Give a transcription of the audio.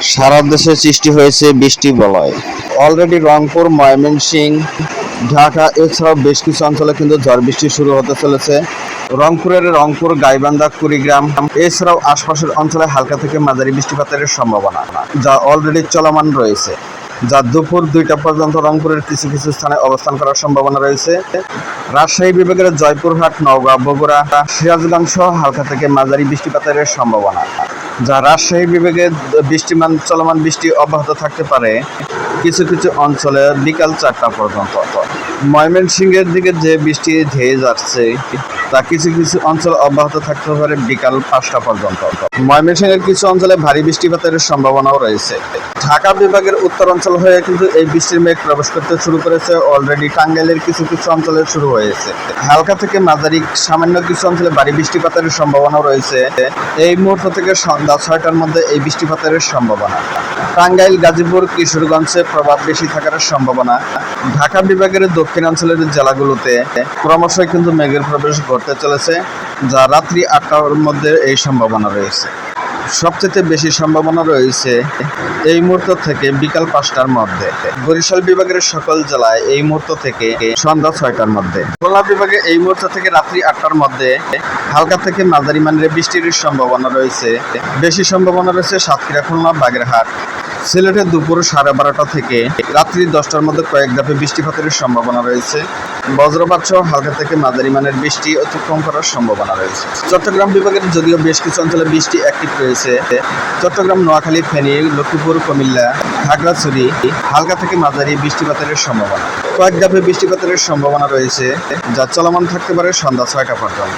সারা দেশে সৃষ্টি হয়েছে বৃষ্টি বলয়। অলরেডি রংপুর, ময়মনসিংহ, ঢাকা এছাড়াও বেশ কিছু অঞ্চলে কিন্তু ঝড় বৃষ্টি শুরু হতে চলেছে। রংপুর, গাইবান্ধা, কুড়িগ্রাম এছাড়াও আশপাশের অঞ্চলে হালকা থেকে মাঝারি বৃষ্টিপাতের সম্ভাবনা, যা অলরেডি চলমান রয়েছে, যা দুপুর 2টা পর্যন্ত রংপুরের কিছু কিছু স্থানে অবস্থান করার সম্ভাবনা রয়েছে। রাজশাহী বিভাগের জয়পুরহাট, নওগাঁ, বগুড়া, সিরাজগঞ্জ সহ হালকা থেকে মাঝারি বৃষ্টিপাতের সম্ভাবনা, যা রাজশাহী বিভাগে চলমান বৃষ্টি অব্যাহত থাকতে পারে কিছু কিছু অঞ্চলে বিকাল 4টা পর্যন্ত। ময়মনসিংহের দিকে যে বৃষ্টি ধেয়ে যাচ্ছে তা কিছু কিছু অঞ্চলে অব্যাহত থাকতে পারে বিকাল 5টা পর্যন্ত। ময়মনসিংহের কিছু অঞ্চলে ভারী বৃষ্টিপাতের সম্ভাবনাও রয়েছে। ঢাকা বিভাগের উত্তরাঞ্চল হয়ে কিন্তু এই বৃষ্টির মেঘ প্রবেশ করতে শুরু করেছে। অলরেডি টাঙ্গাইলের কিছু কিছু অঞ্চলে শুরু হয়েছে। হালকা থেকে মাঝারি সামান্য কিছু অঞ্চলে ভারী বৃষ্টিপাতের সম্ভাবনাও রয়েছে। এই মুহূর্ত থেকে সন্ধ্যা 6টার মধ্যে এই বৃষ্টিপাতের সম্ভাবনা। টাঙ্গাইল, গাজীপুর, কিশোরগঞ্জে প্রভাব বেশি থাকার সম্ভাবনা। ঢাকা বিভাগের দক্ষিণাঞ্চলের জেলাগুলোতে ক্রমশই কিন্তু মেঘের প্রবেশ ঘটতে চলেছে, যা রাত্রি 8টার মধ্যে এই সম্ভাবনা রয়েছে। সবচেয়ে বেশি সম্ভাবনা রয়েছে এই মুহূর্ত থেকে বিকাল 5টার মধ্যে। বরিশাল বিভাগের সকল জেলায় এই মুহূর্ত থেকে সন্ধ্যা 6টার মধ্যে। খুলনা বিভাগে এই মুহূর্ত থেকে রাত্রি 8টার মধ্যে হালকা থেকে মাঝারি মানের বৃষ্টির সম্ভাবনা রয়েছে। বেশি সম্ভাবনা রয়েছে সাতক্ষীরা, খুলনা, বাগেরহাট। সিলেটে দুপুর 12:30টা থেকে রাত্রি 10টার মধ্যে কয়েক ধাপে বৃষ্টিপাতের সম্ভাবনা রয়েছে। বজ্রপাত সহ হালকা থেকে মাঝারি মানের বৃষ্টি অতিক্রম করার সম্ভাবনা রয়েছে। চট্টগ্রাম বিভাগের যদিও বেশ কিছু অঞ্চলে বৃষ্টি অ্যাক্টিভ রয়েছে। চট্টগ্রাম, নোয়াখালী, ফেনী, লক্ষ্মীপুর, কুমিল্লা, খাগড়াছড়ি হালকা থেকে মাঝারি বৃষ্টিপাতের সম্ভাবনা। কয়েক ধাপে বৃষ্টিপাতের সম্ভাবনা রয়েছে, যা চলমান থাকতে পারে সন্ধ্যা 6টা পর্যন্ত।